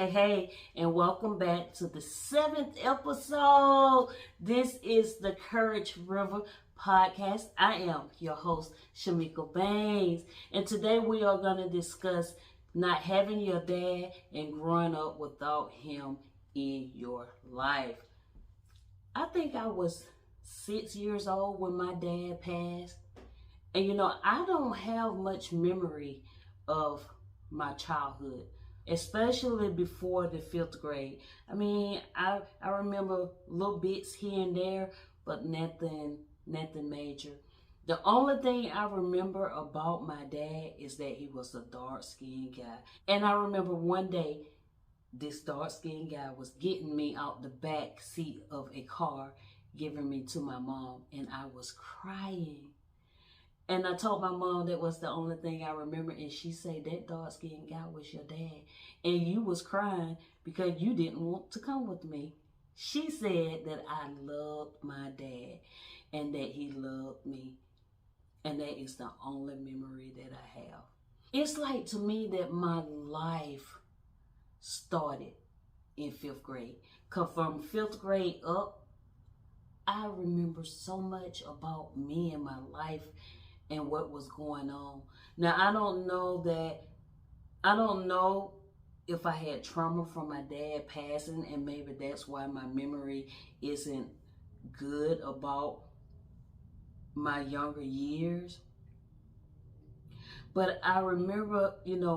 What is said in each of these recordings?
Hey, and welcome back to the 7th episode. This is the Courage River podcast. I am your host, Shamika Baines, and today we are going to discuss not having your dad and growing up without him in your life. I think I was 6 years old when my dad passed, and I don't have much memory of my childhood, especially before the fifth grade. I remember little bits here and there, but nothing major. The only thing I remember about my dad is that he was a dark-skinned guy. And I remember one day this dark-skinned guy was getting me out the back seat of a car, giving me to my mom, and I was crying. And I told my mom that was the only thing I remember, and she said that dark-skinned guy was your dad, and you was crying because you didn't want to come with me. She said that I loved my dad and that he loved me, and that is the only memory that I have. It's like to me that my life started in fifth grade. Cause from fifth grade up, I remember so much about me and my life and what was going on. Now, I don't know if I had trauma from my dad passing, and maybe that's why my memory isn't good about my younger years. But I remember,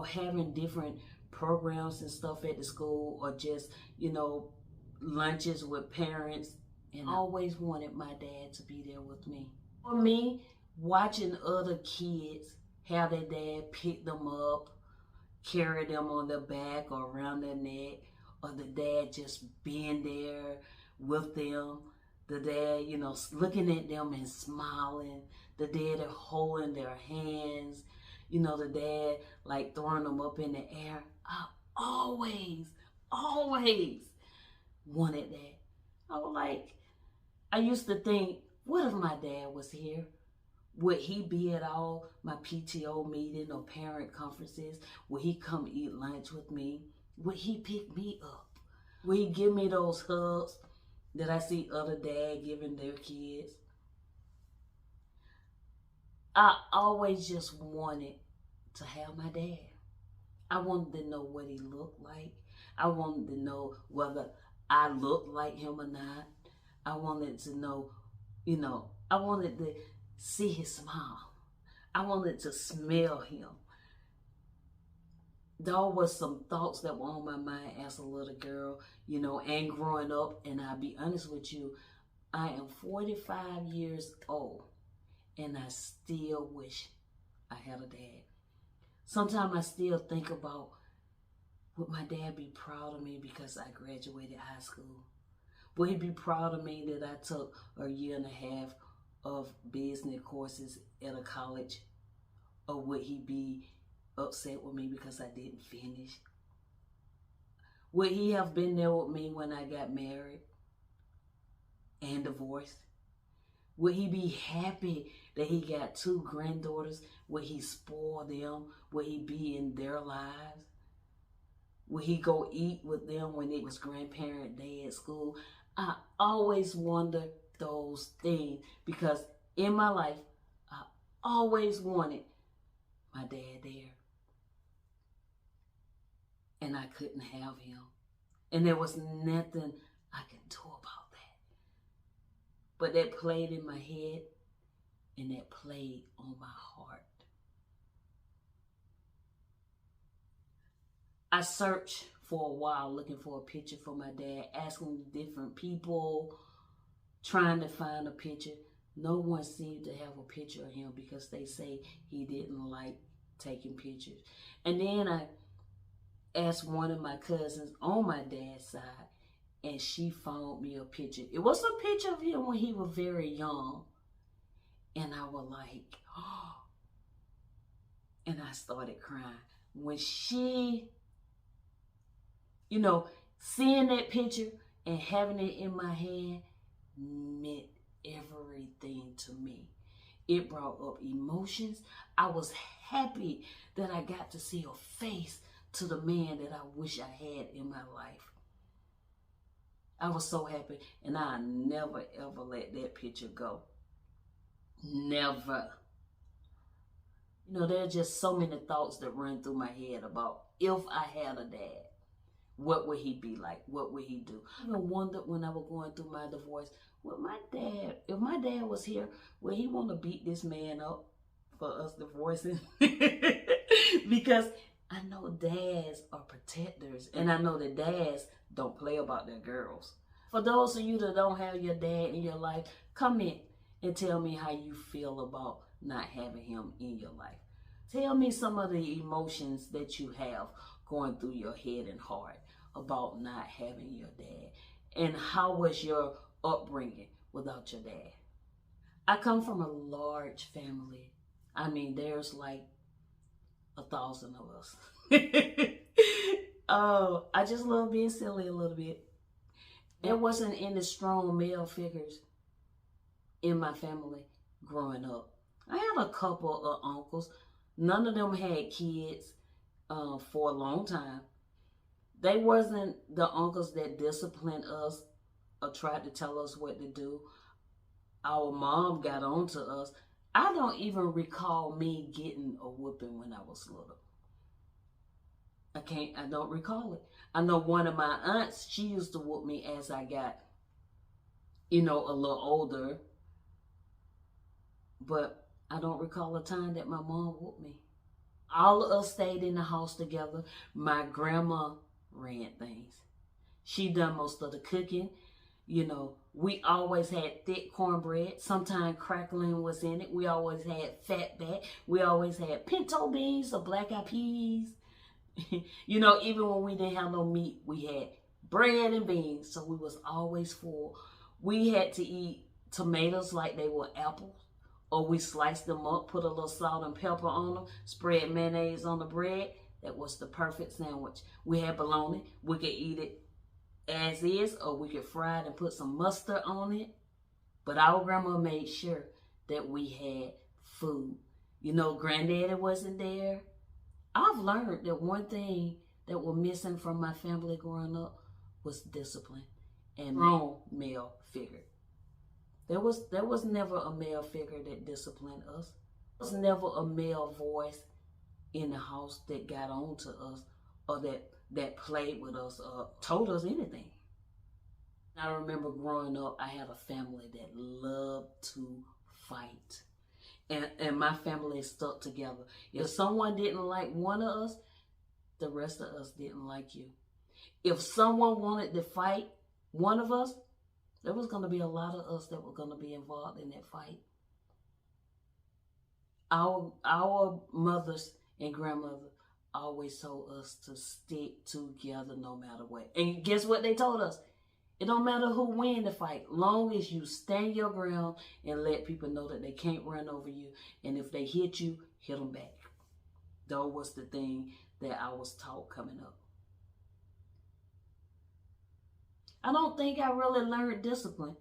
having different programs and stuff at the school, or just, lunches with parents, and I always wanted my dad to be there with me. For me, watching other kids have their dad pick them up, carry them on their back or around their neck, or the dad just being there with them, the dad, looking at them and smiling, the dad holding their hands, the dad like throwing them up in the air. I always wanted that. I used to think, what if my dad was here? Would he be at all my PTO meeting or parent conferences? Would he come eat lunch with me? Would he pick me up? Would he give me those hugs that I see other dads giving their kids? I always just wanted to have my dad. I wanted to know what he looked like. I wanted to know whether I looked like him or not. I wanted to know, I wanted to see his smile. I wanted to smell him. There was some thoughts that were on my mind as a little girl, and growing up. And I'll be honest with you, I am 45 years old, and I still wish I had a dad. Sometimes I still think about, would my dad be proud of me because I graduated high school? Would he be proud of me that I took a year and a half of business courses at a college? Or would he be upset with me because I didn't finish? Would he have been there with me when I got married and divorced? Would he be happy that he got 2 granddaughters? Would he spoil them? Would he be in their lives? Would he go eat with them when it was grandparent day at school? I always wonder those things because in my life, I always wanted my dad there. And I couldn't have him. And there was nothing I could do about that. But that played in my head, and that played on my heart. I searched for a while looking for a picture for my dad, asking different people, trying to find a picture. No one seemed to have a picture of him because they say he didn't like taking pictures. And then I asked one of my cousins on my dad's side, and she found me a picture. It was a picture of him when he was very young. And I was like, oh. And I started crying. When she, seeing that picture and having it in my hand meant everything to me. It brought up emotions. I was happy that I got to see a face to the man that I wish I had in my life. I was so happy, and I never ever let that picture go. Never. You know, there are just so many thoughts that run through my head about if I had a dad, what would he be like? What would he do? I even wondered when I was going through my divorce, if my dad was here, would he want to beat this man up for us divorcing? Because I know dads are protectors, and I know that dads don't play about their girls. For those of you that don't have your dad in your life, come in and tell me how you feel about not having him in your life. Tell me some of the emotions that you have going through your head and heart about not having your dad. And how was your upbringing without your dad? I come from a large family. I mean, there's like 1,000 of us. Oh, I just love being silly a little bit. There wasn't any strong male figures in my family growing up. I had a couple of uncles. None of them had kids for a long time. They wasn't the uncles that disciplined us or tried to tell us what to do. Our mom got on to us. I don't even recall me getting a whooping when I was little. I don't recall it. I know one of my aunts, she used to whoop me as I got, a little older. But I don't recall a time that my mom whooped me. All of us stayed in the house together. My grandma ran things. She done most of the cooking. We always had thick cornbread. Sometimes crackling was in it. We always had fatback. We always had pinto beans or black-eyed peas. Even when we didn't have no meat, we had bread and beans. So we was always full. We had to eat tomatoes like they were apples. Or we sliced them up, put a little salt and pepper on them, spread mayonnaise on the bread. That was the perfect sandwich. We had bologna. We could eat it as is, or we could fry it and put some mustard on it. But our grandma made sure that we had food. Granddaddy wasn't there. I've learned that one thing that was missing from my family growing up was discipline and strong male figure. There was never a male figure that disciplined us. There was never a male voice in the house that got on to us or that played with us or told us anything. I remember growing up, I had a family that loved to fight. And my family stuck together. If someone didn't like one of us, the rest of us didn't like you. If someone wanted to fight one of us, there was going to be a lot of us that were going to be involved in that fight. Our mothers and grandmothers always told us to stick together no matter what. And guess what they told us? It don't matter who win the fight, long as you stand your ground and let people know that they can't run over you. And if they hit you, hit them back. That was the thing that I was taught coming up. I don't think I really learned discipline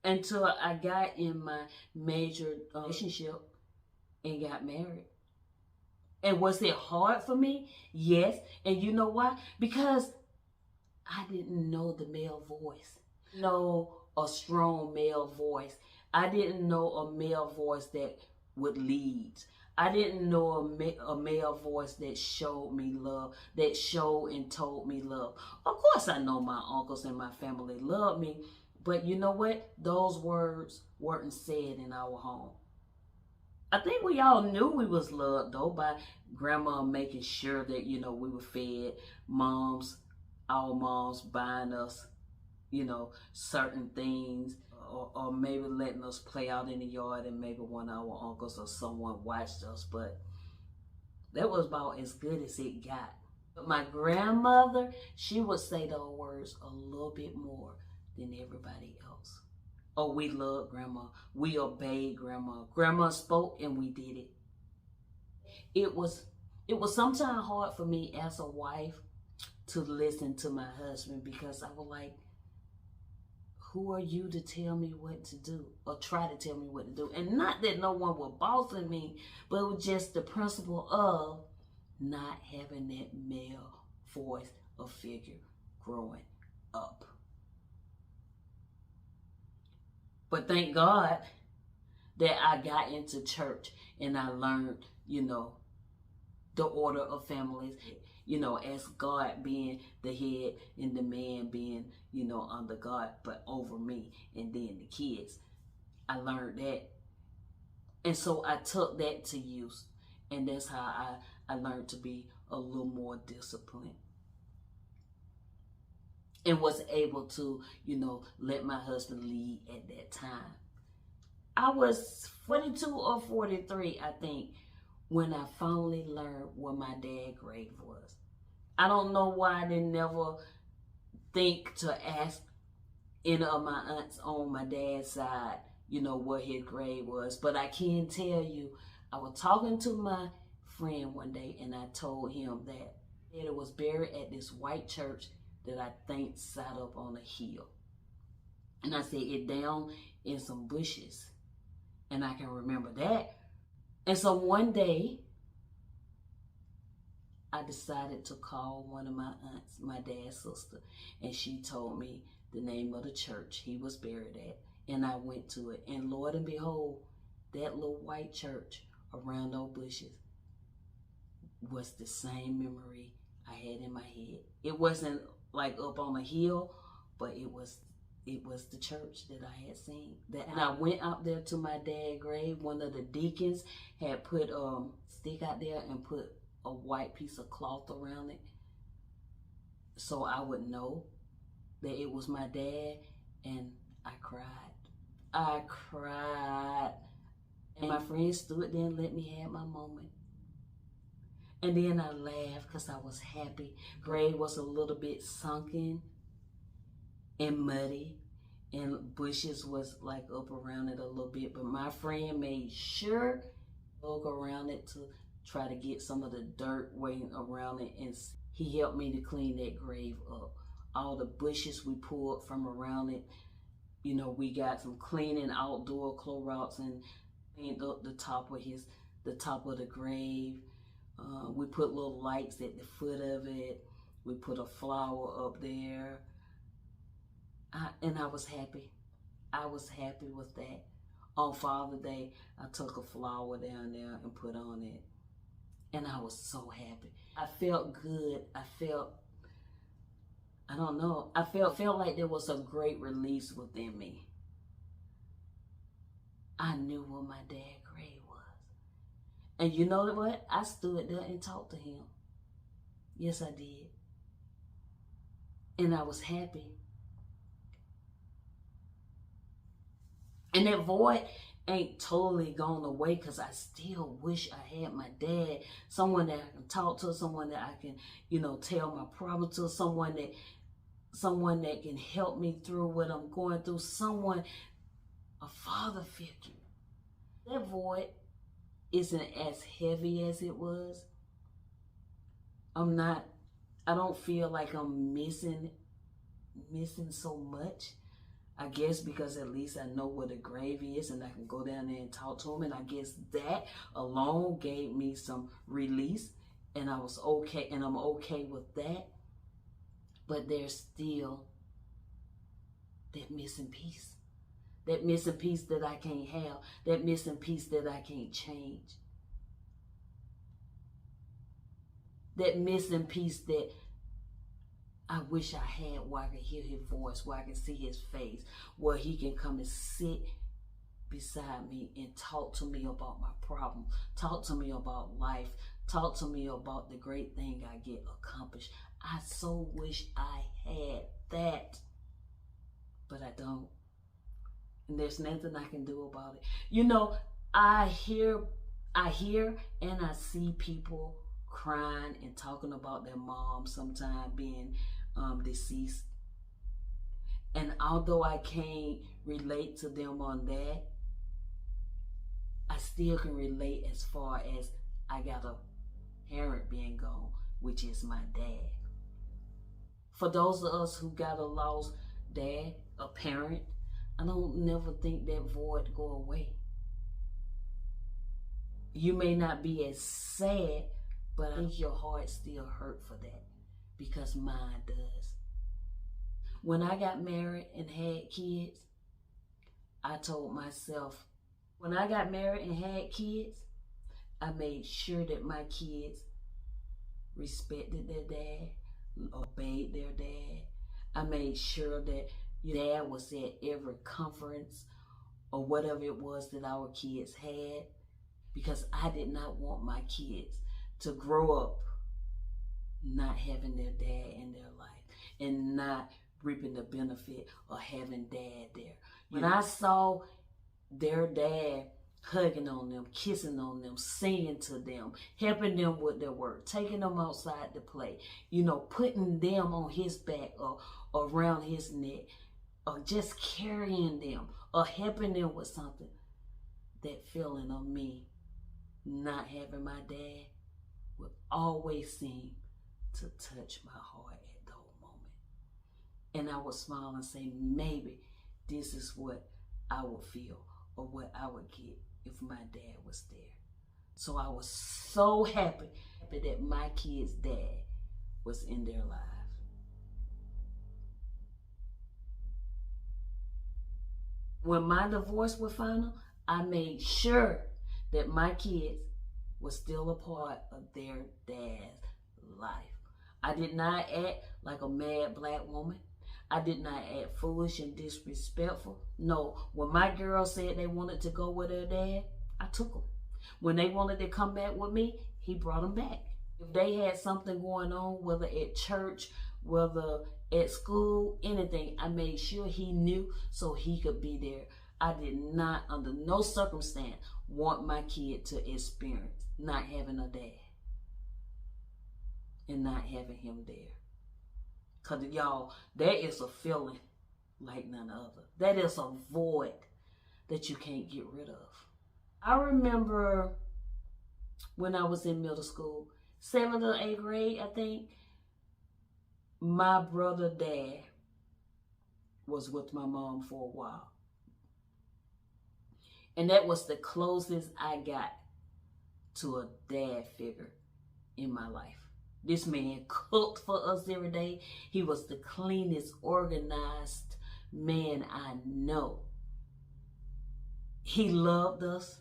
until I got in my major relationship and got married. And was it hard for me? Yes. And you know why? Because I didn't know the male voice. Know a strong male voice. I didn't know a male voice that would lead. I didn't know a male voice that showed me love, that showed and told me love. Of course, I know my uncles and my family loved me, but you know what? Those words weren't said in our home. I think we all knew we was loved, though, by grandma making sure that, we were fed, our moms buying us, certain things, or maybe letting us play out in the yard and maybe one of our uncles or someone watched us, but that was about as good as it got. But my grandmother, she would say those words a little bit more than everybody else. Oh, we loved grandma. We obeyed grandma. Grandma spoke and we did it. It was sometimes hard for me as a wife to listen to my husband because I was like, who are you to tell me what to do or try to tell me what to do? And not that no one was bossing me, but it was just the principle of not having that male voice or figure growing up. But thank God that I got into church and I learned, the order of families, as God being the head and the man being, under God, but over me and then the kids. I learned that. And so I took that to use. And that's how I learned to be a little more disciplined. And was able to, let my husband lead at that time. I was 42 or 43, I think, when I finally learned where my dad's grave was. I don't know why I didn't never think to ask any of my aunts on my dad's side, where his grave was. But I can tell you, I was talking to my friend one day and I told him that it was buried at this white church that I think sat up on a hill. And I said, it down in some bushes. And I can remember that. And so one day, I decided to call one of my aunts, my dad's sister, and she told me the name of the church he was buried at. And I went to it. And Lord and behold, that little white church around those bushes was the same memory I had in my head. It wasn't like up on a hill, but it was the church that I had seen. And I went out there to my dad's grave. One of the deacons had put a stick out there and put a white piece of cloth around it, so I would know that it was my dad. And I cried. And my friend stood there and let me have my moment. And then I laughed because I was happy. Grave was a little bit sunken and muddy, and bushes was like up around it a little bit. But my friend made sure to look around it to try to get some of the dirt weighing around it, and he helped me to clean that grave up. All the bushes we pulled from around it, we got some cleaning outdoor Clorox and cleaned up the top of the grave. We put little lights at the foot of it. We put a flower up there. And I was happy. I was happy with that. On Father's Day, I took a flower down there and put on it. And I was so happy. I felt good. I felt like there was a great release within me. I knew where my dad's grave was. And you know what? I stood there and talked to him. Yes, I did. And I was happy. And that void ain't totally gone away, because I still wish I had my dad, someone that I can talk to, someone that I can, tell my problem to, someone that can help me through what I'm going through, a father figure. That void isn't as heavy as it was. I don't feel like I'm missing so much. I guess because at least I know where the grave is and I can go down there and talk to him. And I guess that alone gave me some release, and I was okay, and I'm okay with that. But there's still that missing piece. That missing piece that I can't have. That missing piece that I can't change. That missing piece that I wish I had, where I could hear his voice, where I can see his face, where he can come and sit beside me and talk to me about my problem, talk to me about life, talk to me about the great thing I get accomplished. I so wish I had that, but I don't. And there's nothing I can do about it. I hear and I see people crying and talking about their mom sometimes being deceased. And although I can't relate to them on that, I still can relate as far as I got a parent being gone, which is my dad. For those of us who got a lost dad, a parent, I don't never think that void go away. You may not be as sad, But I think your heart still hurt for that because mine does. When I got married and had kids, I told myself, when I got married and had kids, I made sure that my kids respected their dad, obeyed their dad. I made sure that your dad was at every conference or whatever it was that our kids had, because I did not want my kids to grow up not having their dad in their life and not reaping the benefit of having dad there. When I saw their dad hugging on them, kissing on them, singing to them, helping them with their work, taking them outside to play, putting them on his back or around his neck, or just carrying them or helping them with something, that feeling of me not having my dad would always seem to touch my heart at that moment. And I would smile and say, maybe this is what I would feel or what I would get if my dad was there. So I was so happy that my kid's dad was in their lives. When my divorce was final, I made sure that my kids were still a part of their dad's life. I did not act like a mad black woman. I did not act foolish and disrespectful. No, when my girls said they wanted to go with their dad, I took them. When they wanted to come back with me, he brought them back. If they had something going on, whether at church, whether at school, anything, I made sure he knew so he could be there. I did not, under no circumstance, want my kid to experience not having a dad and not having him there. Because, y'all, that is a feeling like none other. That is a void that you can't get rid of. I remember when I was in middle school, 7th or 8th grade, I think, my brother dad was with my mom for a while. And that was the closest I got to a dad figure in my life. This man cooked for us every day. He was the cleanest, organized man I know. He loved us.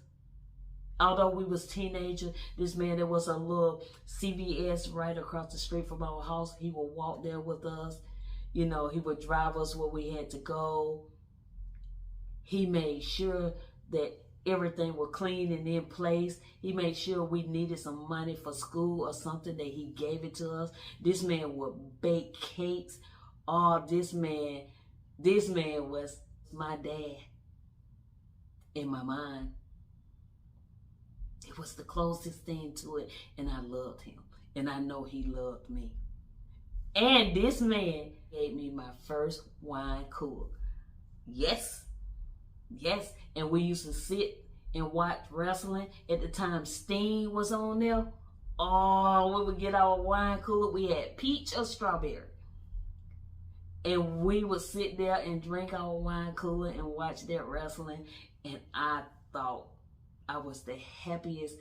Although we was teenagers, this man, there was a little CVS right across the street from our house. He would walk there with us. He would drive us where we had to go. He made sure that everything was clean and in place. He made sure we needed some money for school or something, that he gave it to us. This man would bake cakes. Oh, this man was my dad in my mind. It was the closest thing to it, and I loved him, and I know he loved me. And this man gave me my first wine cooler. Yes, and we used to sit and watch wrestling. At the time, Sting was on there. Oh, we would get our wine cooler. We had peach or strawberry. And we would sit there and drink our wine cooler and watch that wrestling. And I thought I was the happiest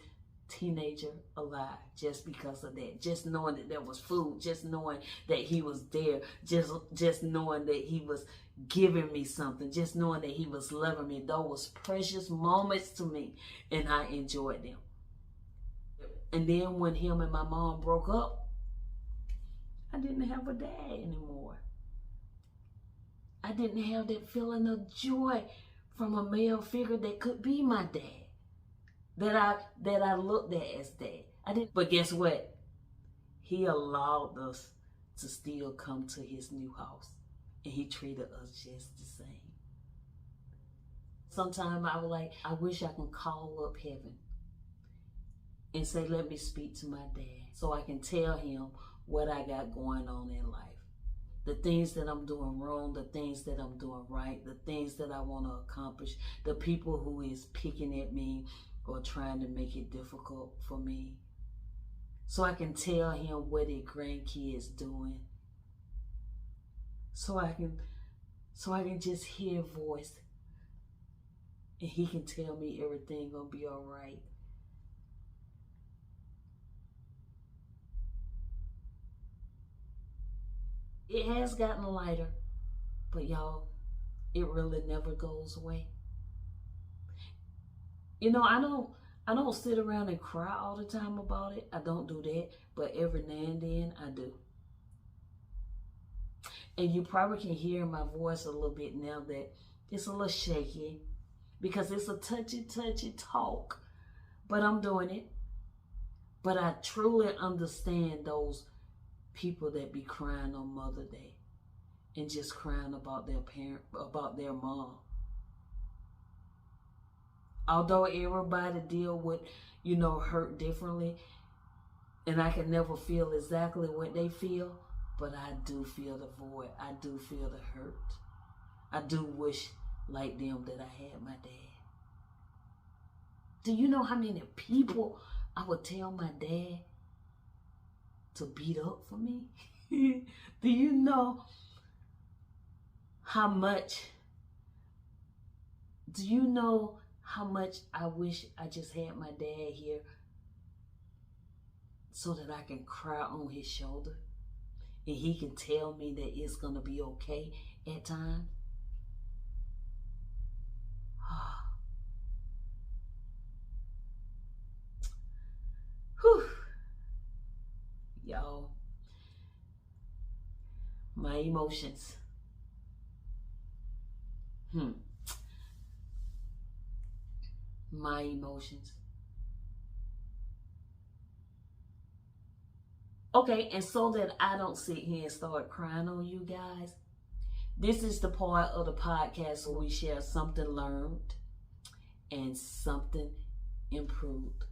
teenager alive just because of that. Just knowing that there was food, just knowing that he was there, just knowing that he was giving me something, just knowing that he was loving me. Those was precious moments to me, and I enjoyed them. And then when him and my mom broke up, I didn't have a dad anymore. I didn't have that feeling of joy from a male figure that could be my dad, that I looked at as dad. I didn't. But guess what? He allowed us to still come to his new house, and he treated us just the same. Sometimes I was like, I wish I could call up heaven and say, let me speak to my dad so I can tell him what I got going on in life. The things that I'm doing wrong, the things that I'm doing right, the things that I want to accomplish, the people who is picking at me or trying to make it difficult for me. So I can tell him what his grandkids doing. So I can just hear a voice, and he can tell me everything gonna be all right. It has gotten lighter, but y'all, it really never goes away. I don't sit around and cry all the time about it. I don't do that, but every now and then I do. And you probably can hear my voice a little bit now that it's a little shaky because it's a touchy talk, but I'm doing it. But I truly understand those people that be crying on Mother's Day and just crying about their parent, about their mom. Although everybody deal with, hurt differently, and I can never feel exactly what they feel, but I do feel the void. I do feel the hurt. I do wish like them that I had my dad. Do you know how many people I would tell my dad to beat up for me? Do you know how much I wish I just had my dad here so that I can cry on his shoulder and he can tell me that it's going to be okay at times? Whew. Y'all, my emotions. My emotions. Okay, and so that I don't sit here and start crying on you guys, this is the part of the podcast where we share something learned and something improved.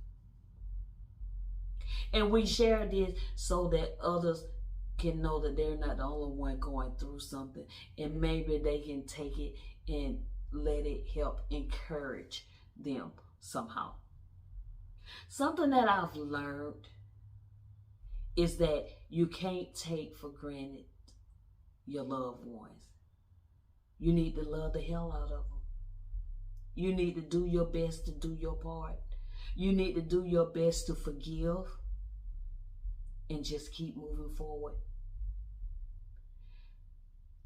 And we share this so that others can know that they're not the only one going through something, and maybe they can take it and let it help encourage them somehow. Something that I've learned is that you can't take for granted your loved ones. You need to love the hell out of them. You need to do your best to do your part. You need to do your best to forgive and just keep moving forward.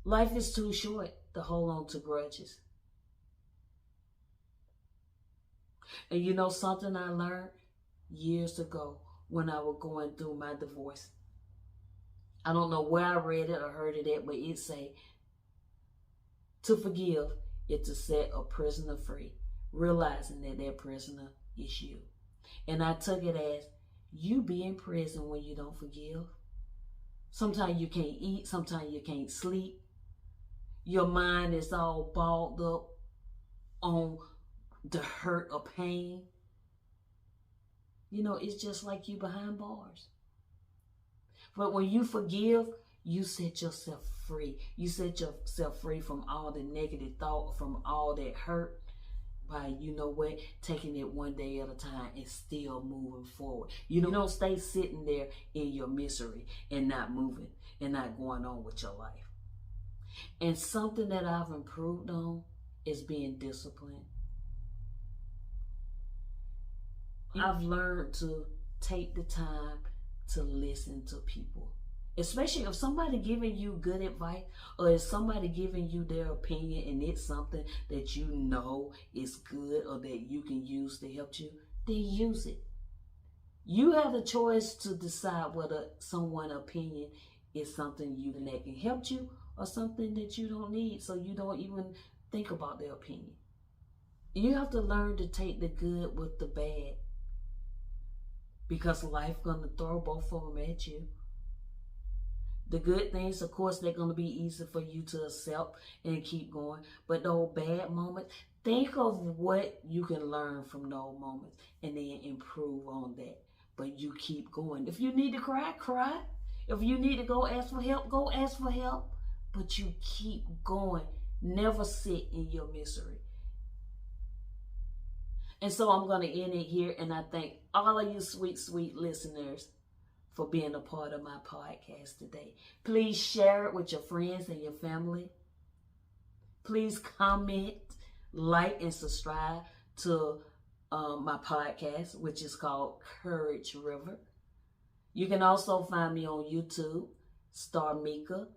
Life is too short to hold on to grudges. And you know something I learned years ago when I was going through my divorce? I don't know where I read it or heard it at, but it say, to forgive is to set a prisoner free, realizing that that prisoner is you. And I took it as, you be in prison when you don't forgive. Sometimes you can't eat, sometimes you can't sleep. Your mind is all balled up on the hurt or pain. It's just like you behind bars. But when you forgive, you set yourself free. You set yourself free from all the negative thought, from all that hurt, by, taking it one day at a time and still moving forward. You don't stay sitting there in your misery and not moving and not going on with your life. And something that I've improved on is being disciplined. I've learned to take the time to listen to people. Especially if somebody giving you good advice, or if somebody giving you their opinion and it's something that you know is good or that you can use to help you, then use it. You have the choice to decide whether someone's opinion is something that can help you or something that you don't need, so you don't even think about their opinion. You have to learn to take the good with the bad, because life gonna throw both of them at you. The good things, of course, they're going to be easy for you to accept and keep going. But those bad moments, think of what you can learn from those moments and then improve on that. But you keep going. If you need to cry, cry. If you need to go ask for help, go ask for help. But you keep going. Never sit in your misery. And so I'm going to end it here. And I thank all of you sweet, sweet listeners for being a part of my podcast today. Please share it with your friends and your family. Please comment, like, and subscribe to my podcast, which is called Courage River. You can also find me on YouTube, Star Meka,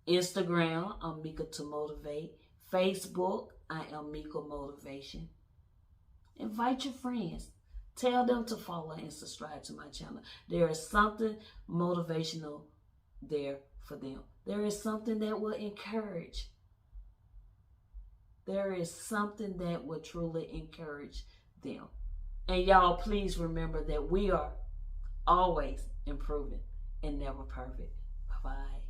Instagram, I'm Meka to Motivate. Facebook, I am Meka Motivation. Invite your friends. Tell them to follow and subscribe to my channel. There is something motivational there for them. There is something that will encourage. There is something that will truly encourage them. And y'all, please remember that we are always improving and never perfect. Bye-bye.